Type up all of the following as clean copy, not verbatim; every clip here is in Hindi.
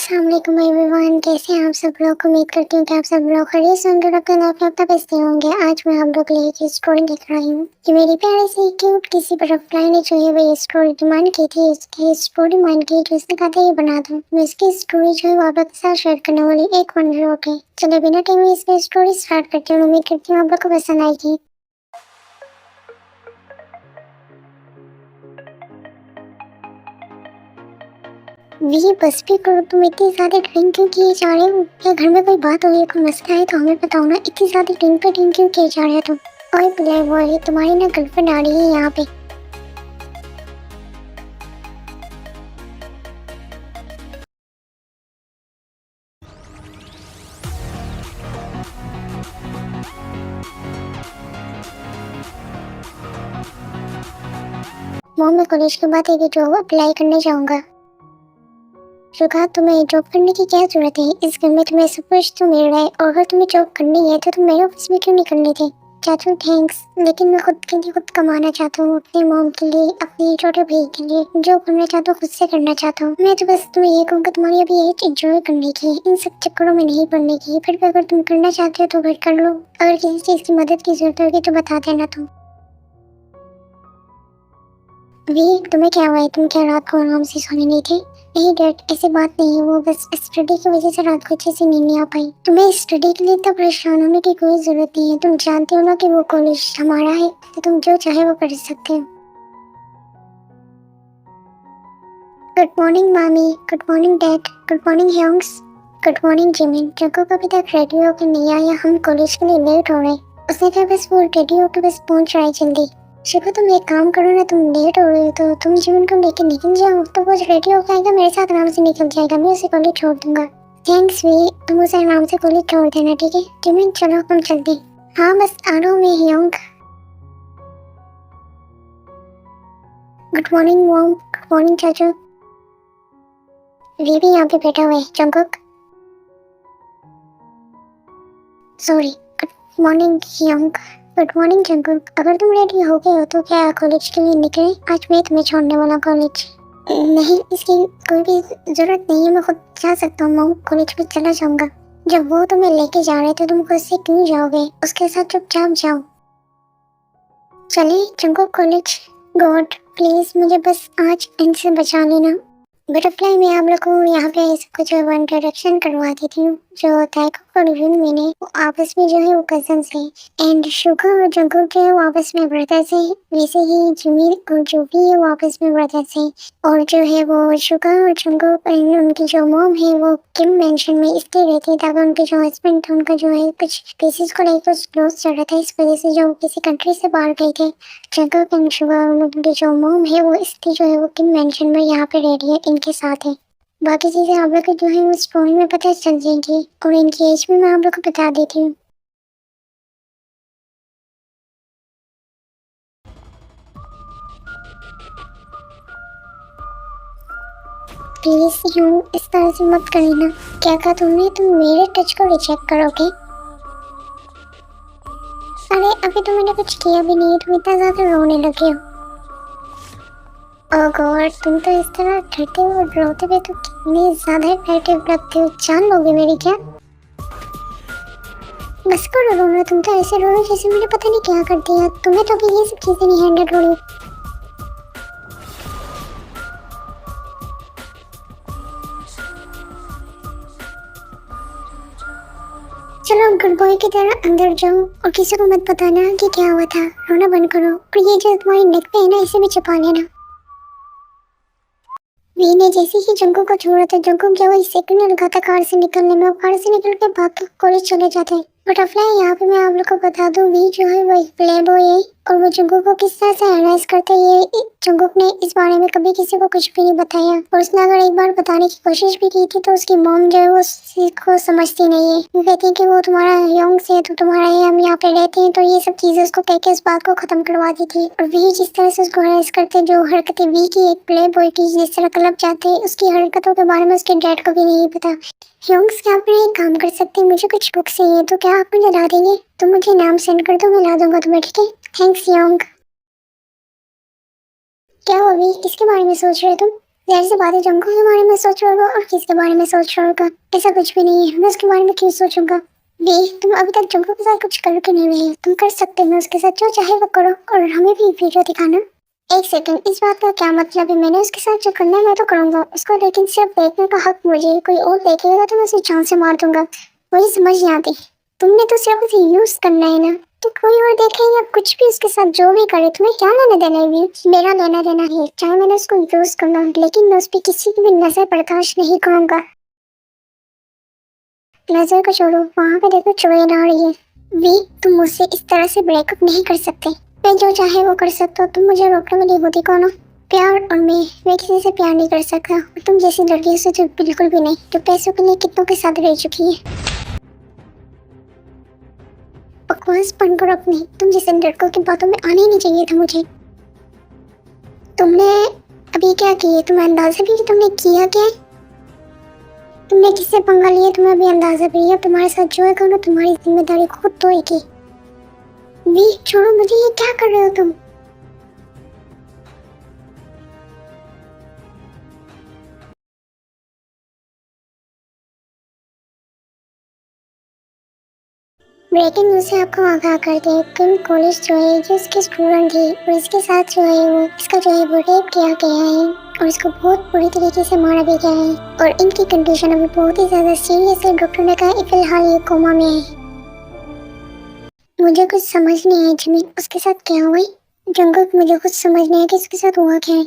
अस्सलाम वालेकुम एवरीवन, कैसे हैं आप सब लोग। उम्मीद करती हूँ कि आप सब लोग खैरियत से होंगे और अपने लाइफ में अपना बेचते होंगे। आज मैं आप लोग के लिए एक स्टोरी लेकर आई हूँ कि मेरी प्यारी सी क्यूट किसी बटरफ्लाई ने जो है वो ये स्टोरी डिमांड की थी। उसकी स्टोरी मांग की जो उसने कहा था ये बना दूँ। मैं इसकी स्टोरी जो है वो आप लोग के साथ शेयर करने वाली एक वंडर ओके। चलिए बिना टाइम इसकी स्टोरी स्टार्ट करती हूँ। उम्मीद करती हूँ आप लोग को पसंद आएगी। ये बस भी करो, तुम इतनी ज्यादा ड्रिंक क्यों किए जा रहे हो? या घर में कोई बात हो रही है, कोई मसला है तो हमें बताओ ना। इतनी ज्यादा ड्रिंक पे ड्रिंक क्यों किए जा रहे हो तुम? ओए प्ले बॉय, तुम्हारी ना गर्लफ्रेंड आ रही है यहाँ पे। मॉम, मैं कॉलेज के बाद एक जॉब अप्लाई करने जाऊंगा। शुगा, तुम्हें जॉब करने की क्या जरूरत है? इस घर में तुम्हें सब कुछ तो मिल रहा है, और अगर तुम्हें जॉब करनी है तो तुम मेरे ऑफिस में क्यों नहीं करनी थी? चाचू थैंक्स, लेकिन मैं खुद के लिए खुद कमाना चाहता हूँ, अपनी मॉम के लिए, अपनी छोटे भाई के लिए। जो करना चाहता हूँ खुद से करना चाहता हूँ। मैं तो बस तुम्हें ये कहूँगा तुम्हारी अभी एज एंजॉय करने की, इन सब चक्करों में नहीं पड़ने की। फिर भी अगर तुम करना चाहते हो तो फिर कर लो। अगर किसी चीज़ की मदद की जरूरत होगी तो बता देना तुम। वी, तुम्हें क्या हुआ है? तुम क्या रात को आराम से सोने नहीं थे? नहीं डैड, ऐसी बात नहीं है, वो बस स्टडी की वजह से रात को अच्छे से नींद नहीं आ पाई। तुम्हें स्टडी के लिए इतना परेशान होने की कोई जरूरत नहीं है। तुम जानते हो ना कि वो कॉलेज हमारा है, तो तुम जो चाहे वो कर सकते हो। गुड मॉर्निंग मामी, good morning dad, good morning ह्योंग्स, गुड मॉर्निंग जिमिन। जंको कभी तक रेडी होकर नहीं आया, हम कॉलेज के लिए लेट हो रहे। उसने कहा बस वो रेडी होकर बस पहुंच रहा है जल्दी। शिखा, तुम एक काम करो ना, तुम लेट हो रहे हो तो तुम जिमिन को लेके निकल जाओ, तो वो रेडी होकर आएगा, मेरे साथ आराम से निकल जाएगा, मैं उसे कॉलेज छोड़ दूंगा। थैंक्स वी, तुम उसे आराम से कॉलेज छोड़ देना, ठीक है? जिमिन चलो हम चलते। हाँ बस आ रहा हूँ मैं Hyeong. Good morning mom, good morning चाचू। वी भी यहाँ पे बैठा हुआ है। Jungkook, sorry, good morning Hyeong. Good morning Jungkook. अगर तुम रेडी हो गए हो तो क्या कॉलेज के लिए निकले? आज मैं तुम्हें छोड़ने वाला कॉलेज। नहीं, इसकी कोई भी जरूरत नहीं है, मैं खुद जा सकता हूँ। मैं कॉलेज में चला जाऊंगा। जब वो तुम्हें लेके जा रहे थे तुम खुद से क्यों जाओगे? उसके साथ चुपचाप जाओ। चलिए जंकुक कॉलेज। गॉड प्लीज मुझे बस आज इनसे बचा लेना। बटरफ्लाई में आप लोग को यहाँ पे कुछ वन डायरेक्शन करवा देती हूँ। जो ताइको और यून मैंने वो आपस में जो है वो कजन्स है, एंड शुगर और जंकुक जो है वो आपस में ब्रदर्स है। वैसे ही जिमी और जो भी है वो आपस में ब्रदर्स है। और जो है वो शुगर और जंकुक और उनकी जो मॉम है वो किम मेंशन में इसलिए रहती है ताकि उनके जो हस्बैंड थे उनका जो है कुछ केसेस को लेकर कुछ क्लोज चल रहा था, इस वजह से जो किसी कंट्री से बाहर गए थे। जंकुक एंड शुगर उनकी जो मॉम है वो इसलिए जो है वो किम मेंशन में यहाँ पे रह रही है, इनके साथ है। बाकी चीजें आप लोग को जो है वो स्टोरी में पता चल जाएंगी, और इनकी एज भी मैं आप लोग को बता देती हूँ। प्लीज यूं इस तरह से मत करना। क्या कहा तुमने? तुम मेरे टच को रिजेक्ट करोगे? अरे अभी तो मैंने कुछ किया भी नहीं है, तुम इतना ज्यादा रोने लगे हो। ओह गॉड, तुम तो इस तरह डरते हो और रोते हुए तो कितने ज्यादा अट्रैक्टिव लगते हो। जान लोगे मेरी क्या? बस करो रोना, तुम तो ऐसे रो रहे हो जैसे मैंने पता नहीं क्या कर दिया। तुम्हें तो भी ये सब चीजें नहीं हैंडल हो रही। चलो गुड बॉय की तरह अंदर जाओ और किसी को मत बताना कि क्या हुआ था। रोना बंद करो, और ये जो तुम्हारी नेक पे है ना इसे भी छुपा लेना। वी ने जैसे ही जंको को छोड़ा था, जंको क्या वो सेकंड नहीं लगा था कार से निकलने में। वो कार से निकल के भाग के कॉलेज चले जाते। बटरफ्लाई यहाँ पे मैं आप लोग को बता दूं, वी जो है वो एक प्ले बॉय है, और वो जंकुक को किस तरह से एनालाइज करते हैं जंकुक ने इस बारे में कभी किसी को कुछ भी नहीं बताया। और उसने अगर एक बार बताने की कोशिश भी की थी तो उसकी मॉम जो है वो को समझती नहीं है। वो कहती है कि वो तुम्हारा यंग से तो तुम्हारा है, हम यहाँ पे रहते हैं, तो ये सब चीजें उसको कह के इस बात को खत्म करवा दी थी। और वी जिस तरह से उसको हरास करते, जो हरकतें वी की एक प्ले बॉय की जिस तरह क्लब जाते हैं, उसकी हरकतों के बारे में उसके डैड को भी नहीं पता। यंग्स, क्या आप एक काम कर सकते हैं? मुझे कुछ बुक चाहिए, तो क्या आप मुझे ला देंगे? तो मुझे नाम सेंड कर दो, मैं ला दूंगा तुम्हें, ठीक है? Thanks young. क्या हुआ अभी, किसके बारे में सोच रहे हो तुम? जाहिर सी बात है जंगल के बारे में सोच रहा होगा और किसके बारे में सोच रहा होगा, ऐसा कुछ भी नहीं है। मैं उसके बारे में क्यों सोचूंगा। देख तुम अभी तक जंगल के साथ कुछ कर के नहीं रहे, तुम कर सकते हो उसके साथ जो चाहे वो करो और हमें भी वीडियो दिखाना। एक सेकंड, इस बात का क्या मतलब है। मैंने उसके साथ जो करना है मैं तो करूंगा उसको, लेकिन सिर्फ देखने का हक मुझे। कोई और देखेगा तो मैं उसे जान से मार दूंगा। मुझे समझ नहीं आती। तुमने तो सिर्फ उसे यूज करना है ना, तो कोई और देखे या कुछ भी उसके साथ जो भी करे तुम्हें क्या लेना देना है। मेरा लेना देना है, चाहे मैंने उसको यूज करना, लेकिन मैं उस पर किसी की भी नजर बर्दाश्त नहीं करूंगा। नजर को छोड़ो, वहाँ पे देखो चुड़ैल आ रही है। वी तुम मुझसे इस तरह से ब्रेकअप नहीं कर सकते। मैं जो चाहे वो कर सकता हूँ, तुम मुझे रोकने वाली होती कौन हो। प्यार और मैं किसी से प्यार नहीं कर सकता, और तुम जैसी लड़कियों से तो बिल्कुल भी नहीं, जो पैसों के लिए कितनों के साथ रह चुकी है। बकवास बंद करो अपनी, तुम जैसे लड़कों की बातों में आने ही नहीं चाहिए था मुझे। तुमने अभी क्या किया, तुम्हें अंदाजा भी कि तुमने किया क्या है। तुमने किससे पंगा लिया तुम्हें अभी अंदाजा भी है। तुम्हारे साथ जो है करो, तुम्हारी जिम्मेदारी खुद तो एक ही। वी छोड़ो मुझे, ये क्या कर रहे हो तुम। ब्रेकिंग न्यूज से आपको आगाह करते हैं, किम कॉलेज जो है जो इसके स्टूडेंट है और इसके साथ जो है वो इसका जो है वो रेप किया गया है और इसको बहुत बुरी तरीके से मारा भी गया है और इनकी कंडीशन अभी बहुत ही ज्यादा सीरियस है। डॉक्टर ने कहा फिलहाल ये कोमा में है। मुझे कुछ समझ नहीं है जिमी, उसके साथ क्या हुआ है। जंगल मुझे कुछ समझ नहीं है कि इसके साथ हुआ क्या है।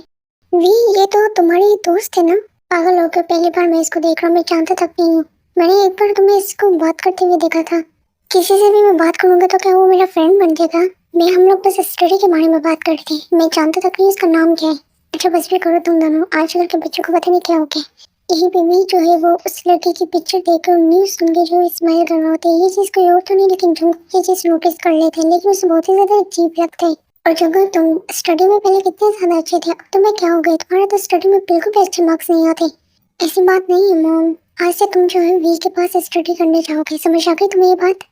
वी ये तो तुम्हारी दोस्त है ना। पागल होकर पहली बार मैं इसको देख रहा हूँ, मैं जानता तक नहीं हूँ। मैंने एक बार तुम्हें इसको बात करते हुए देखा था। किसी से भी मैं बात करूंगा तो क्या वो मेरा फ्रेंड बन जाएगा। मैं हम लोग बस स्टडी के बारे में बात करते हैं, मैं जानता तक नहीं उसका नाम क्या है। अच्छा बस भी करो तुम दोनों, आजकल के बच्चों को पता नहीं क्या हो गया। यही बेबी जो है वो उस लड़की की पिक्चर देखकर न्यूज सुन के जो स्माइल कर रहा होता है। ये चीज कोई और तो नहीं, लेकिन जंगल ये चीज नोटिस कर लेते हैं, लेकिन उसे बहुत ही ज्यादा अजीब लगता है। और जंगल तुम स्टडी में पहले कितने ज्यादा अच्छे थे, अब तुम्हें क्या हो गया। तुम्हारे तो स्टडी में बिल्कुल भी अच्छे मार्क्स नहीं आते। ऐसी बात नहीं है मॉम, आज से तुम जो है वी के पास स्टडी करने जाओगे, समझ आ गई तुम्हें ये बात।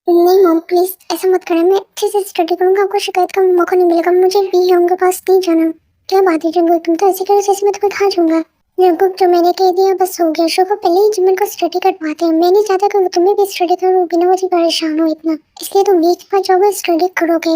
नहीं मॉम प्लीज ऐसा मत करें, मैं अच्छे से स्टडी करूंगा, आपको शिकायत का मौका नहीं मिलेगा। मुझे भी उनके पास नहीं जाना। क्या बात है जंगल, तुम तो ऐसे करो जैसे मैं तुम्हें खा जाऊंगा। जंगल जो मैंने कह दिया बस हो गया। शो को पहले ही जिमन को स्टडी करवाते हैं, मैं नहीं चाहता कि तुम्हें भी स्टडी करो बिना मुझे परेशान हो इतना, इसलिए तुम वीक के पास जाओगे स्टडी करोगे।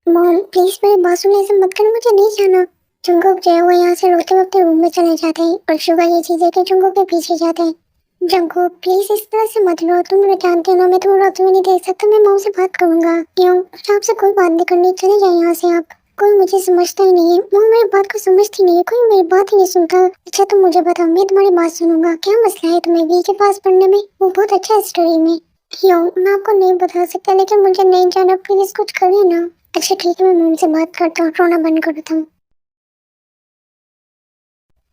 मॉम प्लीज मेरी बात सुनो, ऐसा मत करो, मुझे नहीं जाना। जंगल जो है वो यहाँ से रोते वक्त रूम में चले जाते हैं और शुगर ये चीज है कि जंगल के पीछे जाते हैं। जंगो प्लीज इस तरह से मत लो, तुम जानते हो ना मैं तुम्हें रात में नहीं देख सकता। मैं मॉम से बात करूंगा। क्यों आपसे कोई बात नहीं करनी, चले जाए यहाँ से आप। कोई मुझे समझता ही नहीं है, मॉम मेरी बात को समझती नहीं है, कोई मेरी बात ही नहीं सुनता। अच्छा तुम मुझे बताओ, मैं तुम्हारी बात सुनूंगा। क्या मसला है तुम्हें वी के पास पढ़ने में, वो बहुत अच्छा है स्टडी में। यो मैं आपको नहीं बता सकता, लेकिन मुझे नहीं जाना, प्लीज कुछ करिए ना। अच्छा ठीक है मैं मॉम से बात करता हूँ, रोना बंद करता हूँ।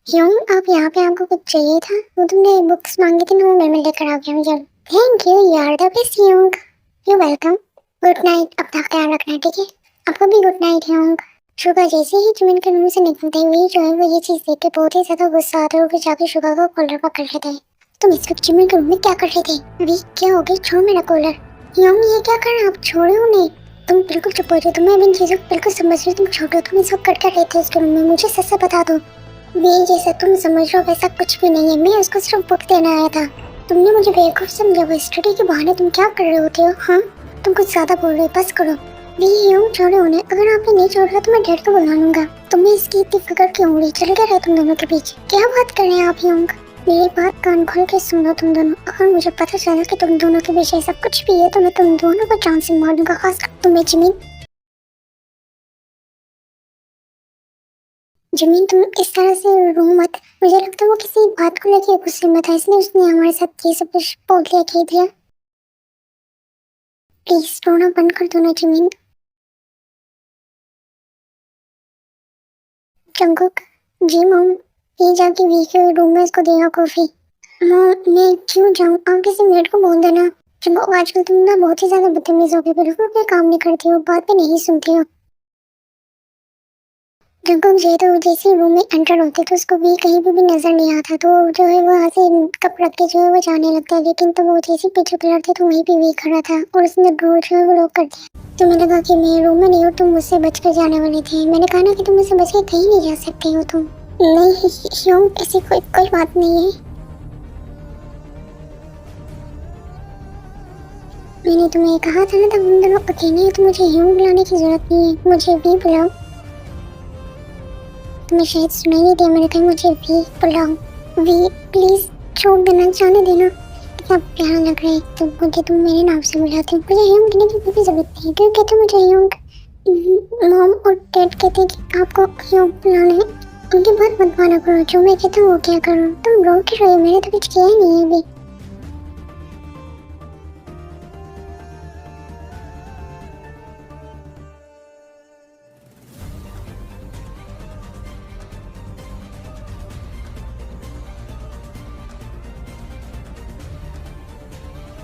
क्यों आप यहाँ पे, आपको कुछ चाहिए था। वो तुमने बुक्स मांगी थी ना, वो मैं लेकर आ गया मुझे। थैंक यू यार the best Yong. You welcome. Good night, अपना ख्याल रखना ठीक है। आपको भी गुड नाइट योंग। शुगा जैसे ही जिमिन के रूम से निकलते हुए जो है वो ये चीज देख के बहुत ही ज्यादा गुस्सा आता है और जाके शुगा को कॉलर पकड़ लेते हैं। तुम इस वक्त जिमिन के रूम में क्या कर रहे थे। अभी क्या हो गया, छोड़ो मेरा कॉलर। योंग ये क्या कर रहे हैं आप, छोड़ो उन्हें। तुम बिल्कुल चुप हो जाओ, तुम्हें इन चीजों को बिल्कुल समझ रही हो। तुम छोड़ो, तुम इस वक्त कर क्या रहे थे इसके रूम में, मुझे सच से बता दो। वे जैसा तुम समझ रहे हो वैसा कुछ भी नहीं है, मैं उसको सिर्फ बुक देने आया था। तुमने मुझे बेवकूफ समझा, वो स्टडी के बहाने तुम क्या कर रहे होते हो। हाँ तुम कुछ ज्यादा बोल रहे हो, बस करो। वे यूं छोड़ो उन्हें, अगर आपने नहीं छोड़ा तो मैं डैड को बुला लूंगा। तुम्हें इसकी इतनी फिक्र क्यों हो रही, चल क्या रहे तुम दोनों के बीच, क्या बात कर रहे हैं आप यूं। मेरी बात कान खोल के सुनो तुम दोनों, अगर मुझे पता चला कि तुम दोनों के बीच ऐसा कुछ भी है तो मैं तुम दोनों को जान से मार दूंगा, खासकर तुम्हें जिमिन। जमीन तुम इस तरह से रो मत, मुझे लगता है वो किसी बात को लेके गुस्से में था, इसलिए उसने हमारे साथ ये सब कुछ बोल दिया कह दिया। प्लीज रोना बंद कर दो ना जमीन। जंगुक जी मॉम, ये जाके वी के रूम में इसको देगा कॉफी। मॉम मैं क्यों जाऊँ, आप किसी मेड को बोल देना। जंगुक आजकल तुम ना बहुत ही ज्यादा बदतमीज हो गई, बिल्कुल कोई काम नहीं करती हो, बात भी नहीं सुनती हो। जंकुक जो है तो जैसे ही रूम में एंटर होते तो उसको भी कहीं पे भी नजर नहीं आता, तो जो है वो वहाँ से कप रख के जो है वो जाने लगता है। लेकिन तो वो जैसे ही पीछे पलटते तो वहीं पे वी खड़ा था और उसने डोर जो है वो लॉक कर दिया। तो मैंने कहा कि मैं रूम में नहीं हूँ, तुम मुझसे बच कर जाने वाले थे। मैंने कहा ना कि तुम मुझसे बच के कहीं नहीं जा सकते हो तुम। नहीं ह्योंग, ऐसी कोई कोई बात नहीं है। मैंने तुम्हें कहा था ना तब हम दोनों अकेले हैं, तो मुझे ह्योंग बुलाने की जरूरत नहीं है, मुझे वी बुलाओ। तुम्हें शायद सुनाई नहीं दिया, मैंने कहा मुझे वी बुलाओ। वी प्लीज छोड़ देना, जाने देना। कितना प्यारा लग रहा है तो मुझे तुम मेरे नाम से बुलाते हो। मुझे ह्योंग कहने की कोई जरूरत नहीं, क्यों कहते हो मुझे ह्योंग। मॉम और डैड कहते हैं कि आपको ह्योंग बुलाना है। उनकी बात मत माना करो, जो मैं कहता हूँ वो क्या करो। तुम रो क्यों रहे हो, मैंने तो कुछ किया ही नहीं है अभी।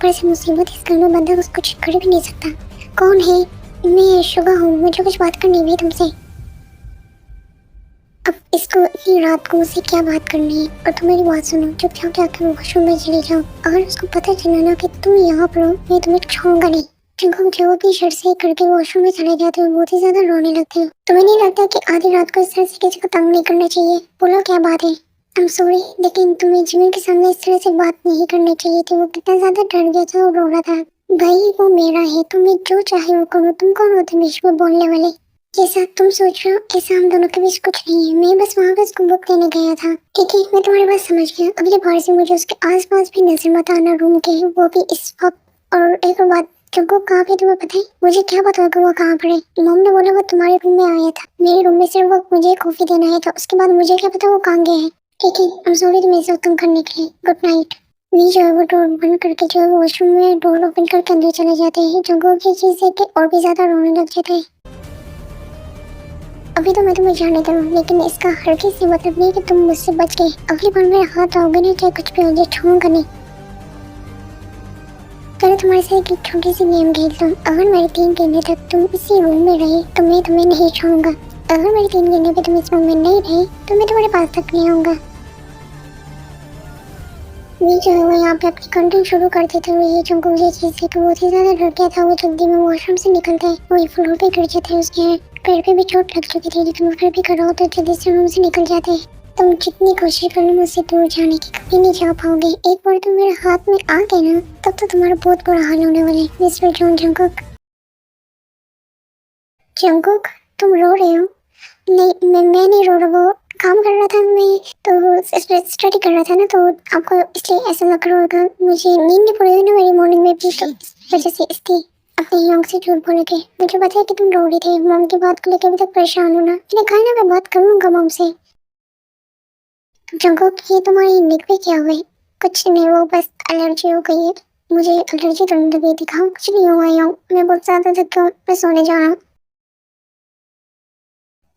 पर ऐसी मुसीबत इस घर में बंदा कुछ कर भी नहीं सकता। कौन है? मैं शुगा हूँ, मुझे कुछ बात करनी है तुमसे। अब इसको इतनी रात को मुझसे क्या बात करनी है? और तुम मेरी बात सुनो, चुपचाप जाकर वॉशरूम में चले जाओ। अगर उसको पता चला ना कि तुम यहाँ पर हो, मैं तुम्हें छोड़ूंगा नहीं। जंकुक जो अपनी शर्ट से करके वॉशरूम में चले जाते हो, बहुत ही ज्यादा रोने लगते हो। तुम्हें नहीं लगता कि आधी रात को इस तरह से किसी को तंग नहीं करना चाहिए? बोलो क्या बात है? आई एम सॉरी, लेकिन तुम्हें जिमी के सामने इस तरह से बात नहीं करनी चाहिए थी। वो कितना ज्यादा डर गया था और रो रहा था। भाई वो मेरा है, तुम्हें जो चाहे वो करो। तुम कौन होते बीच में बोलने वाले? जैसा तुम सोच रहे हो ऐसा हम दोनों के बीच कुछ नहीं है। मैं बस वहाँ पे उसको बुक देने गया था। ठीक है, मैं तुम्हारी बात समझ गया। अगली बार से मुझे उसके आसपास भी नजर मत आना रूम के, वो भी इस वक्त। और एक और बात, जंकुक कहाँ पे तुम्हें पता है? मुझे क्या पता होगा वो कहाँ पर है? मॉम ने बोला वो तुम्हारे रूम में आया था। मेरे रूम में सिर्फ वो मुझे कॉफी देना है, तो उसके बाद मुझे क्या पता वो कहाँ गया है। ठीक है, आई एम सॉरी तुम्हें ऐसा तंग करने के लिए। Good night. वी जो है वो डोर बंद करके जो है वॉशरूम में डोर ओपन करके अंदर चले जाते हैं। जंकुक की चीज देख के और भी ज्यादा रोने लग जाते हैं। अभी तो मैं तुम्हें जाने दूँ, लेकिन इसका हरगिज़ से मतलब नहीं कि तुम मुझसे बच गए। अगली बार मेरे हाथ आओगे ना, चाहे कुछ भी हो जाए, छोड़ूंगा नहीं। चलो तुम्हारे साथ एक छोटी सी गेम खेल लूँ। अगर मेरे 3 गेंदे तक तुम इसी रूम में रहे तो मैं तुम्हें नहीं छोड़ूंगा। अगर मेरे 3 गेंदे पे तुम इस रूम में नहीं रहे तो मैं तुम्हारे पास तक नहीं आऊंगा। ये जो है वो यहाँ पे अपनी कंटेंट शुरू कर देते हुए ये जंकुक ये चीज़ से तो बहुत ही ज़्यादा डर गया था। वो जल्दी में वॉशरूम से निकलते हैं, वो फ्लोर पे गिर जाते हैं। उसके पैर पे भी चोट लग चुकी थी, लेकिन वो फिर भी खड़ा होता है, जल्दी से रूम से निकल जाते हैं। तुम जितनी कोशिश कर लो मुझसे दूर जाने की, कभी नहीं जा पाओगे। एक बार तुम मेरे हाथ में आ गए ना, तब तो तुम्हारा बहुत बुरा हाल होने वाला है। Mister John Jungkook. जंकुक, तुम रो रहे हो? नहीं, मैं नहीं रो रहा। वो काम कर रहा था, मैं तो स्टडी कर रहा था ना, तो आपको इसलिए ऐसा लग रहा होगा। मुझे नींद नहीं पूरी हुई ना मेरी मॉर्निंग में भी, तो इस वजह से इसलिए अपने योग से झूठ बोले थे। मुझे पता है कि तुम रो रही थी, मॉम की बात को लेकर अभी तक परेशान हो ना। मैंने कहा ना मैं बात करूंगा मॉम से। जंकुक, ये तुम्हारी नेक पे क्या हुआ है? कुछ नहीं, वो बस एलर्जी हो गई है। मुझे एलर्जी तो नहीं लगी, दिखाओ। कुछ नहीं हुआ योग, मैं बहुत ज्यादा थक गई हूँ, मैं सोने जा रहा हूँ।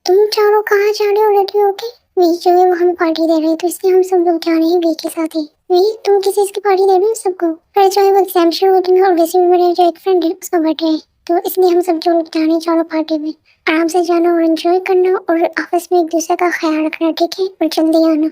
तुम चारों कहाँ जा रहे हो रेडी होके? वी जो है वो हमें पार्टी दे रहे हैं, तो इसलिए हम सब लोग जा रहे हैं वी के साथ ही। वी, तुम किस चीज़ की पार्टी दे रहे हो सबको? पर जो है वो एग्जाम शुरू होते हैं और वैसे भी मेरे जो एक फ्रेंड है उसका बर्थडे है, तो इसलिए हम सब जो लोग जा रहे हैं चारों पार्टी में। आराम से जाना और एंजॉय करना और आपस में एक दूसरे का ख्याल रखना, ठीक है? और जल्दी आना।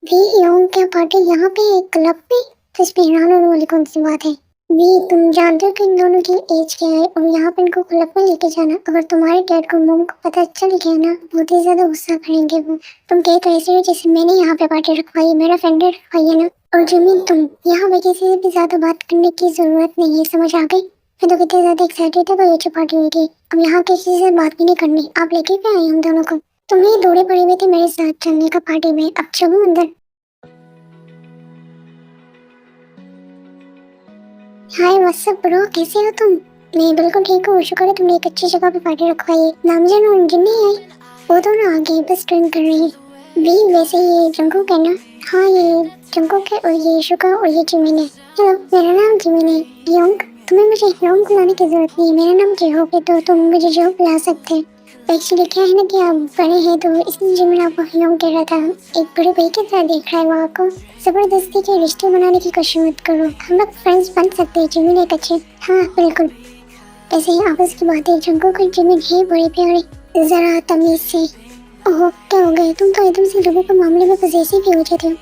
वी, यों क्या पार्टी यहाँ पे है क्लब पे? तो इस पे हैरान होने वाली कौन सी बात है? वी, तुम जानते हो कि इन दोनों की एज क्या है और यहाँ पे इनको क्लब में लेके जाना। अगर तुम्हारे डैड को मॉम को पता चल गया ना, बहुत ही ज्यादा गुस्सा करेंगे वो। तुम कह तो ऐसे हो जैसे मैंने यहाँ पे पार्टी रखवाई, मेरा फ्रेंड ने रखवाई है ना। और जिमी, तुम यहाँ पे किसी से भी ज्यादा बात करने की जरूरत नहीं है, समझ आ गई? मैं तो कितने ज्यादा एक्साइटेड है ये जो पार्टी होगी। अब यहाँ किसी से बात भी नहीं करनी, आप लेके भी आए हम दोनों को। तुम ही दौड़े पड़े हुए थे मेरे साथ चलने का पार्टी में, अब चलो अंदर। हाय व्हाट्सअप ब्रो, कैसे हो तुम? मैं बिल्कुल ठीक हूँ, शुक्र है तुमने एक अच्छी जगह पे पार्टी रखवाई है। नामजन और जिन्नी है, वो दोनों आगे बस ड्रिंक कर रही है। भी वैसे ये जंकुक है ना? हाँ, ये जंकुक है और ये शुक्र और ये जिमिन है। हेलो, मेरा नाम जिमिन है। योंग, तुम्हें मुझे योंग बुलाने की जरूरत नहीं है, मेरा नाम जेहोक है, तो तुम मुझे जेहोक बुला सकते हैं। एक्चुअली क्या है ना कि आप बड़े हैं, तो इसलिए जिमिन आपको योंग कह रहा था। एक बड़े भाई की तरह देख रहा है वो आपको। जबरदस्ती के रिश्ते बनाने की कोशिश मत करो, हम लोग फ्रेंड्स बन सकते हैं जिमिन, एक अच्छे। हाँ बिल्कुल। ऐसे ही आपस की बातें जंगकुक और जिमिन है बड़े प्यारे, जरा तमीज से। ओह क्या हो गए, तुम तो एकदम से लोगों के मामले में पजेसिव ही हो जाते हो।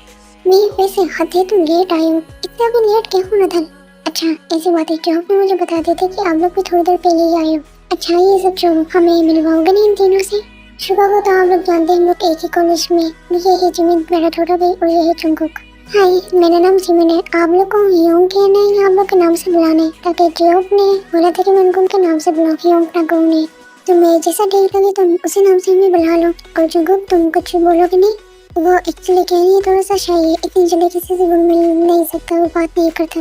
मैं वैसे हद है, तुम लेट आए हो, इतना भी लेट क्या होना था। अच्छा ऐसी बातें जो आपने मुझे बता देते कि आप लोग भी थोड़ी देर पहले ही आए हो। अच्छा ये सब जो हमें मिलवाओगे नहीं इन तीनों से। शुक्र को तो आप लोग जानते हैं हम लोग एक ही कॉलेज में, ये है जिमिन मेरा छोटा भाई और ये है जंगकुक। हाय मेरा नाम जिमिन है, आप लोग को योंग कहना है या आप लोग के नाम से बुलाना है, ताकि जियोंग ने बोला था कि मैं उनको उनके नाम से बुलाऊं, योंग ना कहूं नहीं। तुम्हें जैसा ठीक लगे तुम उसी नाम से हमें बुला लो। और जंगकुक तुम कुछ बोलोगे नहीं, वो एक्चुअली कह रही है थोड़ा सा शाय है, इतनी जल्दी किसी से घुल मिल नहीं सकता, वो बात नहीं करता।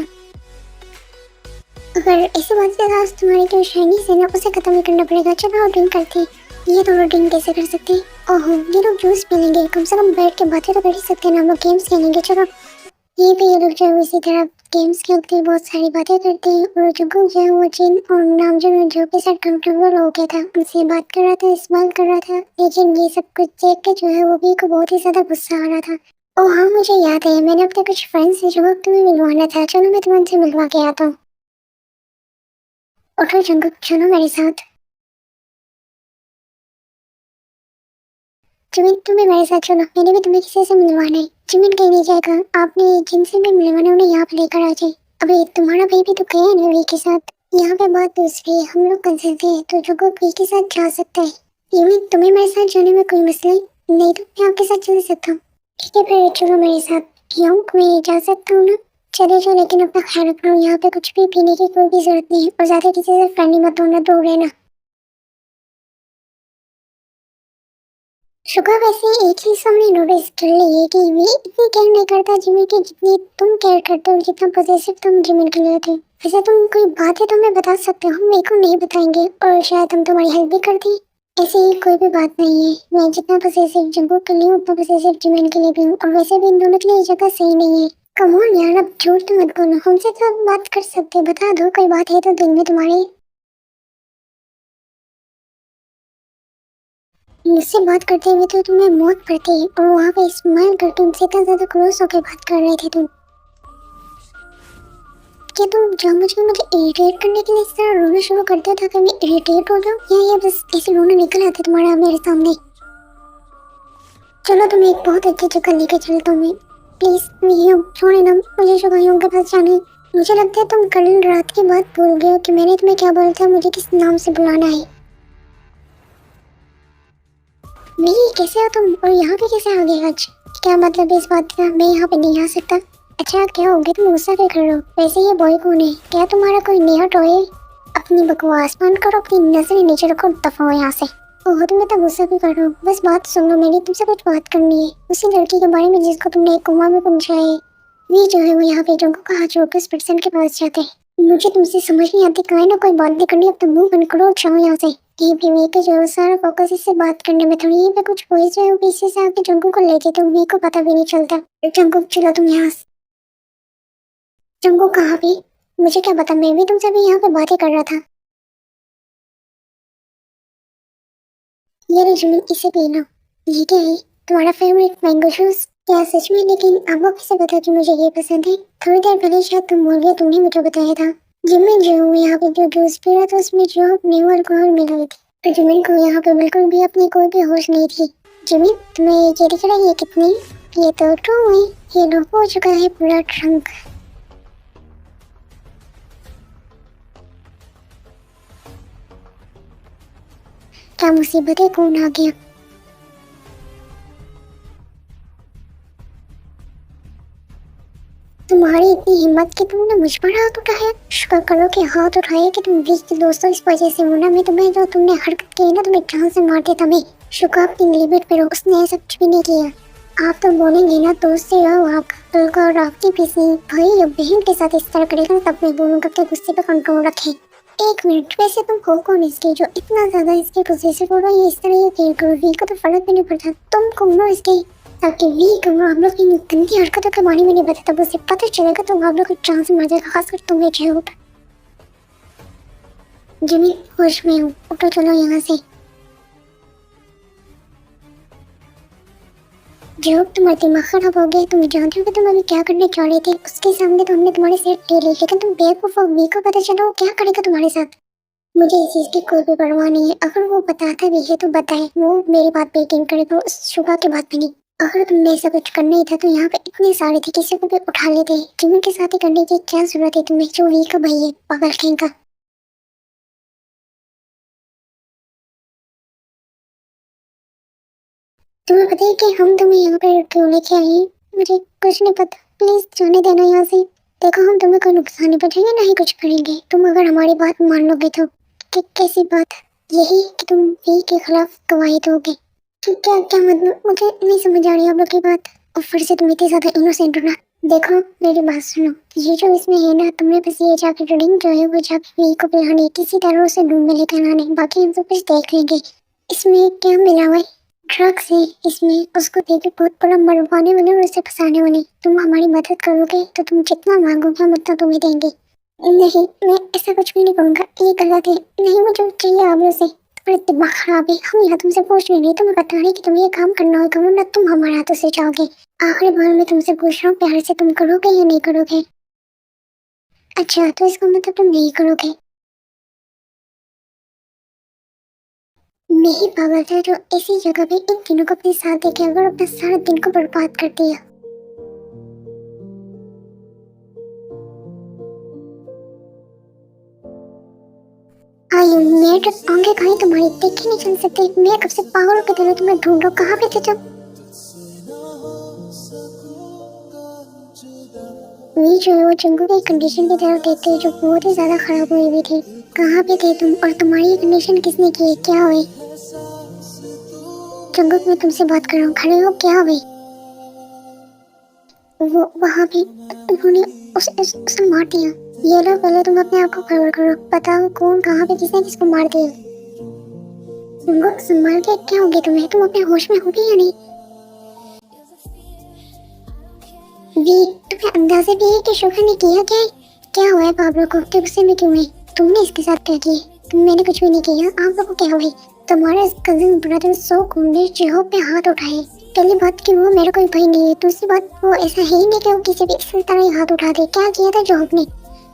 अगर ऐसी बात के साथ तुम्हारी जो शाइनीज है ना उसे खत्म ही करना पड़ेगा। चलो और ड्रिंक करते हैं। ये दोनों ड्रिंक कैसे कर सकते हैं? ओहो ये लोग जूस पी लेंगे, कम से कम बैठ के बातें तो कर ही सकते हैं ना, हम लोग गेम्स खेलेंगे। चलो ये भी ये लोग जो है इसी तरह गेम्स खेलते हैं, बहुत सारी बातें करते हैं। और जंगकुक जो है वो जिन और नामजोन जो के साथ कंफर्टेबल हो गया था, उनसे बात कर रहा था, स्माइल कर रहा था। लेकिन ये सब कुछ देख के जो है वो भी को बहुत ही ज्यादा गुस्सा आ रहा था। ओह हाँ मुझे याद है, मैंने अपने कुछ फ्रेंड्स से जो तुम्हें मिलवाना था, चलो मैं तुम्हें उनसे मिलवा के आता हूँ। उठो जंगकुक चलो मेरे साथ। जिमिन तुम्हें मेरे साथ चलो, मैंने भी तुम्हें किसी से मिलवाना है। जिमिन कहीं नहीं जाएगा, आपने जिनसे भी मिलवाना उन्हें यहाँ पे लेकर आ जाए। अबे तुम्हारा भाई भी तो गया है ना वी के साथ। यहाँ पे बात दूसरी है, हम लोग कंसर्न थे तो जंगकुक वी के साथ जा सकता है। जिमिन तुम्हें मेरे साथ जाने में कोई मसला नहीं तो मैं आपके साथ चल सकता हूँ। ठीक है फिर चलो मेरे साथ। योंग मैं जा सकता हूँ ना? चले जाओ लेकिन अपना ख्याल रखना, यहाँ पे कुछ भी पीने की कोई भी जरूरत नहीं है और ज्यादा किसी से फ्रेंडली मत होना, दूर रहना। शुक्र वैसे एक चीज हमने नोटिस कर ली है कि वे इतनी केयर नहीं करता जिमिन की जितनी तुम केयर करते हो, जितना पॉजिटिव तुम जिमिन के लिए थे। वैसे तुम कोई बात है तो हमें बता सकते हो, हम मेरे को नहीं बताएंगे और शायद हम तुम्हारी हेल्प भी कर दें। ऐसी कोई भी बात नहीं है, मैं जितना पॉजिटिव जंगकुक के लिए हूँ उतना पॉजिटिव जिमिन के लिए भी हूँ, और वैसे भी इन दोनों के लिए ये जगह सही नहीं है। कम ऑन यार अब झूठ तो मत बोलो, हमसे तो बात कर सकते, बता दो कोई बात है तो दिल में तुम्हारे। मुझसे बात करते हुए तो तुम्हें मौत पड़ती है, और वहाँ पे स्माइल करके उनसे इतना ज्यादा क्लोज होकर बात कर रहे थे तुम। क्या तुम जानबूझकर मुझे इरिटेट करने के लिए इस तरह रोना शुरू कर दिया था कि मैं इरिटेट हो जाऊँ, या ये बस ऐसे रोना निकल आता तुम्हारा मेरे सामने? चलो तुम्हें एक बहुत अच्छी जगह लेकर चलता हूँ मैं, प्लीज ये छोड़े ना, मुझे शुभाइयों के पास जाना है। मुझे लगता है तुम कल रात की बात भूल गए हो कि मैंने तुम्हें क्या बोला था, मुझे किस नाम से बुलाना है। नहीं कैसे हो तुम, और यहाँ पे कैसे आ गए आज? क्या मतलब इस बात का, मैं यहाँ पे नहीं आ सकता? अच्छा क्या हो गया, तुम गुस्सा क्या कर रहे हो? वैसे ये बॉय कौन है, क्या तुम्हारा कोई नया टॉय है? अपनी बकवास बंद करो, अपनी नजरें नीचे रखो, दफा हो यहाँ से। ओह तुम इतना गुस्सा क्यों कर रहे हो, बस बात सुन लो, मैंने तुमसे कुछ बात करनी है, उसी लड़की के बारे में जिसको तुमने कुआं में पहुंचाया है। वे जो है वो यहाँ पे जंगल का हाथ जोड़कर उस पर्सन के पास जाते हैं। मुझे तुमसे समझ नहीं आती, कहीं ना कोई बात नहीं करनी, अब तुम मुंह बंद करो और जाओ यहाँ से। ये भी वे के जो है सारा फोकस इससे बात करने में था, यहीं पे कुछ बॉयज जो है वो पीछे से आके जंगल को लेते तो वे को पता भी नहीं चलता। जंगल चलो तुम यहाँ से। जंगल कहाँ पे? मुझे क्या पता, मैं भी तुमसे भी यहाँ पे बातें कर रहा था। ये लो जिमिन इसे पीना। ये क्या है? तुम्हारा फेवरेट मैंगो जूस? क्या सच में? लेकिन आपको कैसे पता कि मुझे ये पसंद है? थोड़ी देर पहले शायद तुम बोल गए, तुमने मुझे बताया था। जिमिन जो हूँ यहाँ पे जो जूस पी रहा था उसमें जो न्यू अल्कोहल मिला हुई थी, और जिमिन को यहाँ पे बिल्कुल भी अपनी कोई भी होश नहीं थी। जिमिन तुम्हें ये दिख रहा है ये कितनी? ये तो टू है, ये लो हो चुका है पूरा ट्रंक। क्या मुसीबत है, कौन आ गया? तुम्हारी इतनी हिम्मत कि तुमने मुझ पर हाथ उठाया? शुक्र करो कि हाथ उठाया कि तुम बीच के दोस्तों इस वजह से होना, मैं तुम्हें जो तुमने हरकत की ना तुम्हें जान से मार देता मैं। शुक्र अपनी लिमिट पे रहो, उसने ऐसा कुछ भी नहीं किया। आप तो बोलेंगे ना दोस्त से रहो, आप बिल्कुल और आपकी किसी भाई या बहन के साथ इस तरह करेगा तब मैं बोलूँगा कि गुस्से पे कंट्रोल रखें। एक मिनट, वैसे तुम हो कौन इसके जो इतना ज्यादा इसके पोजेसिव हो रहा है, इस तरह ये केयर करो, वी को तो फर्क भी नहीं पड़ता, तुम कौन हो इसके? ताकि वी कहो हम लोग की गंदी हरकतों के बारे में नहीं बताता, तब उसे पता चलेगा तो आप लोग को चांस मार जाएगा, खासकर तुम्हें जेहूट। जिमी होश में हूँ, उठो चलो यहाँ से। जेहूट तुम्हारा दिमाग खराब हो गया, तुम जानते हो कि तुम अभी क्या करने जा रहे थे? उसके सामने तो हमने तुम्हारे सेट ले ली, लेकिन तुम बेवकूफ हो, वी को पता चला वो क्या करेगा तुम्हारे साथ। मुझे इस चीज़ की कोई भी परवाह नहीं है। अगर वो बताता भी है तो बताए, वो मेरी बात पे यकीन करे, वो शुभा की बात पे नहीं। अगर तुमने ऐसा कुछ करना ही था तो यहाँ पे इतने सारे थे, किसी को भी उठा लेते। जिमिन के साथ ही करने की क्या जरूरत है तुम्हें, जो वी का भाई है, पागल कहीं का। तुम्हें पता है कि हम तुम्हें यहाँ पे क्यों लेके आए हैं? मुझे कुछ नहीं पता, प्लीज जाने देना यहाँ से। देखो, हम तुम्हें कोई नुकसान नहीं पहुंचाएंगे, ना ही कुछ करेंगे। तुम अगर हमारी बात मान लोगे तो। कैसी बात? यही कि तुम वी के खिलाफ गवाही दोगे? क्या क्या मतलब, मुझे नहीं समझ आ रही आप लोग की बात। ऊपर से तुम इतनी ज्यादा इनोसेंट हो ना। देखो, मेरी बात सुनो। ये जो इसमें है ना, तुमने बस ये जाके रीडिंग जो है वो जाके वी को पिलानी, किसी तरह उसे रूम में लेकर आना है, बाकी हम सब कुछ देख लेंगे। इसमें क्या मिला हुआ है? ड्रग्स है इसमें। उसको देके बहुत बड़ा मरवाने वाले और उसे फंसाने वाले। तुम हमारी मदद करोगे तो तुम जितना मांगोगे हम उतना तुम्हें देंगे। नहीं, मैं ऐसा कुछ भी नहीं कहूँगा, ये गलत है। नहीं, मुझे चाहिए आप लोग से। तुम्हारा दिमाग खराब है। हम यहाँ तुमसे पूछ रहे नहीं, तुम्हें बता रहे कि तुम्हें ये काम करना होगा, वरना तुम हमारे हाथों से जाओगे। आखिरी बार मैं तुमसे पूछ रहा हूँ, प्यार से तुम करोगे या नहीं करोगे? अच्छा, तो इसका मतलब तुम नहीं करोगे। मैं ही पागल था जो इसी जगह पे इन तीनों को अपने साथ देखे अगर अपना सारा दिन को बर्बाद कर दिया। आई मैं तो आंखें खाई तुम्हारी, देख ही नहीं चल सकते। मैं कब से पागल के दिनों तुम्हें ढूंढ रहा हूँ, कहाँ पे थे तुम? वही जो है वो चंगू की कंडीशन की तरफ देखते जो बहुत ही ज्यादा खराब हुई हुई थी। कहाँ पे थे तुम, और तुम्हारी ये कंडीशन किसने की है? क्या हुई? चंगू, मैं तुमसे बात कर रहा हूँ, खड़े हो, क्या हुई? वो वहाँ पे उन्होंने उसे मार दिया। ये लो, पहले तुम अपने आप को कवर करो, बताओ कौन, कहाँ पे, किसने किसको मार दिया? तुमको संभाल के क्या हो गया तुम्हें? तुम अपने होश में होगी या नहीं? वी, तुम्हें अंदाजा भी है कि शुभा ने किया क्या है? क्या हुआ है पाब्लो को, कि गुस्से में क्यों है? तुमने इसके साथ क्या किया? मैंने कुछ भी नहीं किया। आप लोगों को क्या हुआ? तुम्हारा कजिन ब्रदर सो ने जिहो पे हाथ उठाए। पहली बात कि वो मेरा कोई भाई नहीं है, दूसरी बात वो ऐसा है ही नहीं कि वो किसी भी इस तरह ही हाथ उठा दे। क्या किया था जोहब ने?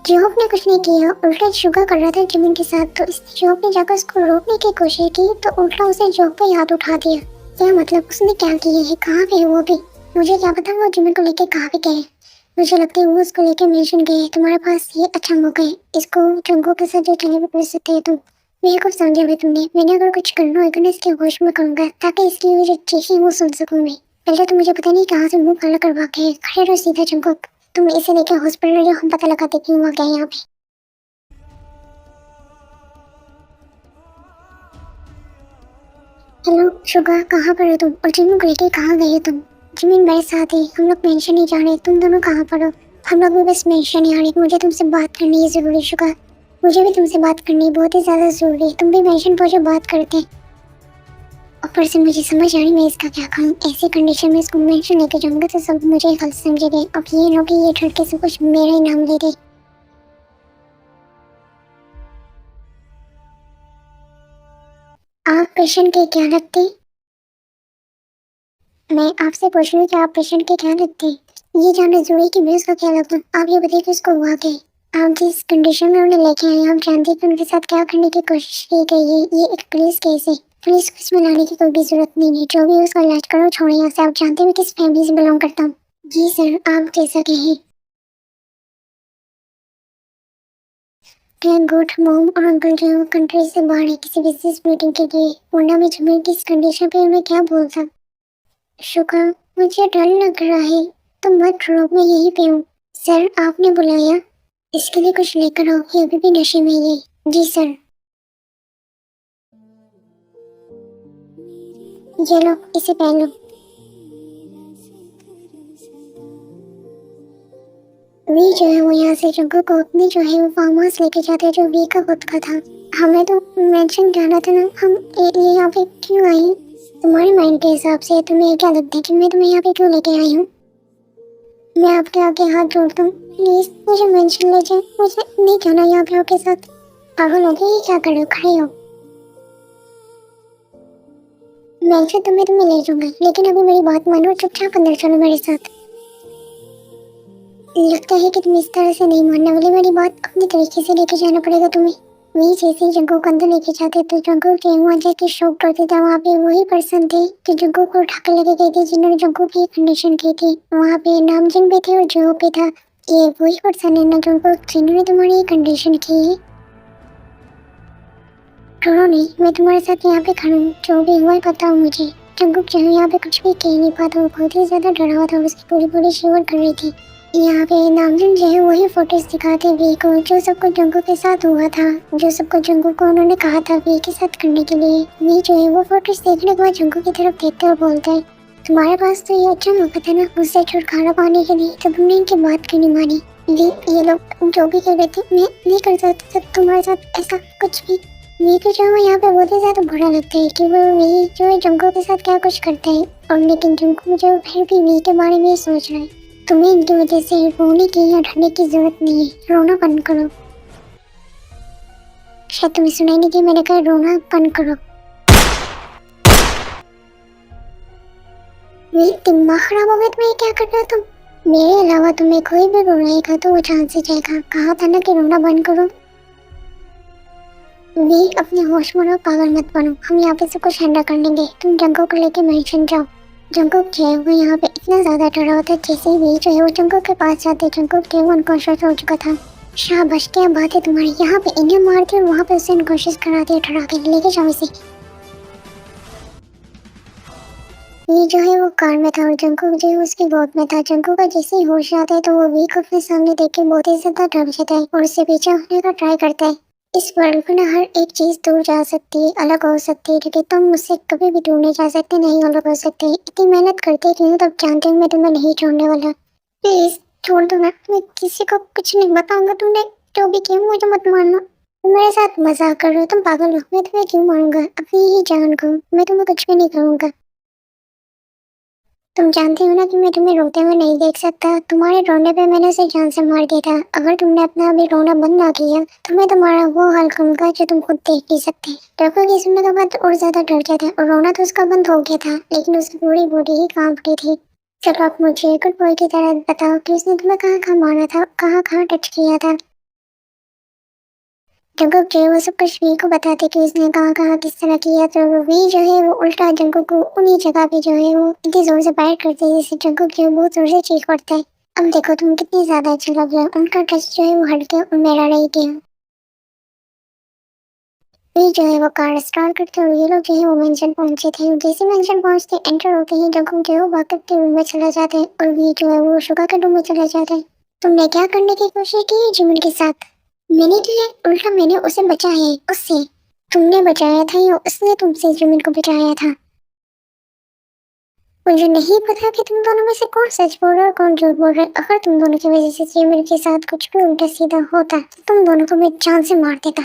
जोहब ने कुछ नहीं किया, उल्टा शुगर कर रहा था जिमिन के साथ, तो इसने जोहब ने जाकर उसको रोकने की कोशिश की तो उल्टा उसे जोहब पे हाथ उठा दिया। क्या मतलब, उसने क्या किया है? कहाँ पे है वो भी? मुझे क्या पता वो जिमिन को लेके कहाँ पे गए। मुझे लगता है वो उसको लेके मिशन गए। तुम्हारे पास ये अच्छा मौका है, इसको चंगू के साथ जगह पे कर सकते हो तुम। मेरे को समझा भी तुमने। मैंने अगर कुछ करना होगा ना इसके होश में करूंगा, ताकि इसकी जो चीखें वो सुन सकूं मैं। पहले तो मुझे पता नहीं कहाँ से मुंह काला करवा के खड़े रहो सीधा चंगू। तुम इसे लेके हॉस्पिटल जो हम पता लगाते कि हुआ क्या है यहाँ पे। हेलो शुगा, कहाँ पर हो तुम? और जिमिन को लेके कहाँ गए हो तुम? जिमिन मेरे साथ है, हम लोग मेंशन नहीं जा रहे। तुम दोनों कहाँ पर हो? हम लोग भी बस मेंशन ही आ रहे। मुझे तुमसे बात करनी है जरूरी शुगा। मुझे भी तुमसे बात करनी है, बहुत ही ज्यादा जरूरी है। तुम भी मेंशन पहुंचो, बात करते हैं। ऊपर से मुझे समझ आ रही मैं इसका क्या करूँ। ऐसी कंडीशन में इसको मेंशन लेके जाऊंगा तो सब मुझे गलत समझेंगे। अब ये ना कि ये लड़के सब कुछ मेरा ही नाम ले दे। आप पेशेंट के क्या लगते? मैं आपसे पूछ रही हूँ कि आप पेशेंट के क्या लगते हैं? ये जानना जरूरी है कि मैं उसका क्या लगता हूँ। आप ये बताइए कि उसको हुआ क्या? आप जिस कंडीशन में उन्हें लेके आए हैं, आप जानते हैं कि उनके साथ क्या करने की कोशिश की गई है। ये एक पुलिस केस है, पुलिस को इसमें लाने की कोई भी जरूरत नहीं है। जो भी उसका इलाज करो, छोड़ो यहाँ से। आप जानते हैं मैं किस फैमिली से बिलोंग करता हूँ। जी सर, आप जैसा कहें। मैं गुड मॉम और अंकल जो है वो कंट्री से बाहर है किसी बिजनेस मीटिंग के लिए, वरना मैं जमीन की इस कंडीशन पे मैं क्या बोलता। शुक्र, मुझे डर लग रहा है। तुम मत रो, मैं यहीं पे हूँ। सर, आपने बुलाया? इसके लिए कुछ लेकर आओ, ये अभी भी नशे में ही है। जी सर। ये लो, इसे पहन लो। वी जो है वो यहाँ से जंगल को अपने जो है वो फार्म हाउस लेके जाते हैं जो वी का खुद का था। हमें तो मेंशन जाना था ना, हम ये यहाँ पे क्यों आई? तुम्हारे माइंड के हिसाब से तुम्हें क्या लगता है कि मैं तुम्हें यहाँ पे क्यों लेके आई हूँ? मैं आपके आगे हाथ जोड़ता हूँ, प्लीज मुझे मेंशन ले जाए। मुझे नहीं जाना यहाँ पे आपके साथ। पागल हो गए? ये क्या कर रहे हो? खड़े हो। मेंशन तो मैं तुम्हें ले जाऊंगा, लेकिन अभी मेरी बात मानो, चुपचाप अंदर चलो मेरे साथ। लगता है कि तुम इस तरह से नहीं मानने वाले। मेरी बात अपने तरीके से लेके जाना पड़ेगा तुम्हें। वी जैसे जंगू को अंदर लेके जाते तो जंगू के वहाँ जाके शॉक करते थे। वहाँ पे वही पर्सन थे जो जंगू को उठा के लेके गए थे, जिन्होंने जंगू की कंडीशन की थी। वहाँ पे नामजिन भी थे और जो भी था, ये वही पर्सन है ना जंगू जिन्होंने तुम्हारी कंडीशन की है। छोड़ो नहीं, मैं तुम्हारे साथ यहाँ पे खड़ा हूँ, जो भी हुआ है बताओ मुझे। जंगू जो है यहाँ पे कुछ भी कह नहीं पाता, वो बहुत ही ज्यादा डरा हुआ था, उसकी पूरी पूरी शिवर कर रही थी। यहाँ पे नामजुन जो है वही फोटोज दिखाते वी को, जो सब कुछ जंगू के साथ हुआ था, जो सब कुछ जंगू को उन्होंने कहा था वी के साथ करने के लिए। वी जो है वो फोटोज देखने के बाद जंगू की तरफ देखते हुए बोलता है, तुम्हारे पास तो ये अच्छा मौका था ना मुझसे छुटकारा पाने के लिए, तब तुमने इनकी बात क्यों नहीं मानी। ये लोग जो भी कह रहे थे मैं नहीं कर सकता तुम्हारे साथ ऐसा कुछ भी। वी को जो है यहाँ पे बहुत ही ज्यादा बुरा लगता है कि वो वी जो है जंगू के साथ क्या कुछ करता है, और लेकिन जंगू जो फिर भी वी के बारे में सोच रहा है। तुम्हें इनकी वजह से रोने की या डरने की जरूरत नहीं है, रोना बंद करो। शायद तुम्हें सुनाई नहीं कि मैंने कहा रोना बंद करो। वी दिमाग खराब हो गया, तुम्हें क्या कर रहे हो तुम? मेरे अलावा तुम्हें कोई भी रोएगा तो वो जान से जाएगा, कहा था ना कि रोना बंद करो। वी अपने होश में रहो, पागल मत बनो, हम यहाँ पे सब कुछ हैंडल कर लेंगे, तुम जंगू को लेके मेंशन जाओ। जंगुक जो है वो यहाँ पे इतना ज्यादा डरा होता है, जैसे ही वी जो है वो जंगुक के पास जाते जंगुक जो है वो अनकॉन्शियस हो चुका था। शाबाश, क्या बात है तुम्हारी, यहाँ पे इन्हें मारते और वहाँ पे उसे अनकॉन्शियस कराते और ठहरा के लेके जाओ इसे। वी जो है वो कार में था और जंगुक जो है उसकी गोद में था। जंगुक का जैसे ही होश आता है तो वो वी को अपने सामने देख के बहुत ही ज्यादा डर जाता है और उससे पीछे होने का ट्राई करता है। इस वर्ल्ड में ना हर एक चीज दूर जा सकती है, अलग हो सकती है, लेकिन तुम मुझसे कभी भी दूर नहीं जा सकते, नहीं अलग हो सकते। इतनी मेहनत करते क्यों, तब जानते हो मैं तुम्हें नहीं छोड़ने वाला। प्लीज छोड़ दो ना, मैं किसी को कुछ नहीं बताऊंगा, तुमने जो भी किया मुझे मत मारना। तुम मेरे साथ मजाक कर रहे हो, तुम पागल हो, मैं तुम्हें क्यों मारूंगा, अपनी ही जान को, मैं तुम्हें कुछ भी नहीं करूंगा। तुम जानती हो ना कि मैं तुम्हें रोते हुए नहीं देख सकता, तुम्हारे रोने पे मैंने उसे जान से मार दिया था। अगर तुमने अपना अभी रोना बंद ना किया तो मैं तुम्हारा वो हाल करूंगा जो तुम खुद देख नहीं सकते। डॉक्टर की सुनने के बाद और ज्यादा डर गया था और रोना तो उसका बंद हो गया था, लेकिन उसकी पूरी बॉडी ही कांप रही थी। चलो आप मुझे गुड बॉय की तरह बताओ कि उसने तुम्हें कहाँ कहाँ मारा था, कहाँ कहाँ टच किया था। जंगुक जो है वो सब कुछ वी को बताते कि उसने कहाँ कहाँ किस तरह किया, तो वी जो है वो उल्टा जंगुक को उन्हीं जगह पे जो है वो इतनी जोर से बाइट करते हैं जिससे जंगुक जो है बहुत जोर से चीख पड़ता है। अब देखो तुम कितनी ज्यादा अच्छे लग रहे हो, उनका टच जो है वो हट गया और मेरा रह गया। वी जो है वो कार स्टार्ट करते और ये लोग जो है वो मेंशन पहुंचे थे। जैसे मेंशन पहुंचते एंटर होते ही जंगुक जो है वो भाग के रूम में चला जाते हैं और वी जो है वो शुगा के रूम में चला जाता है। तुमने क्या करने की कोशिश की है जिमिन के साथ? मैंने किया, उल्टा मैंने उसे बचाया है उससे। तुमने बचाया था या उसने तुमसे जिमिन को बचाया था? मुझे नहीं पता कि तुम दोनों में से कौन सच बोल रहा है और कौन झूठ बोल रहा है। अगर तुम दोनों की वजह से जिमिन के साथ कुछ भी उल्टा सीधा होता तो तुम दोनों को मैं जान से मार देता।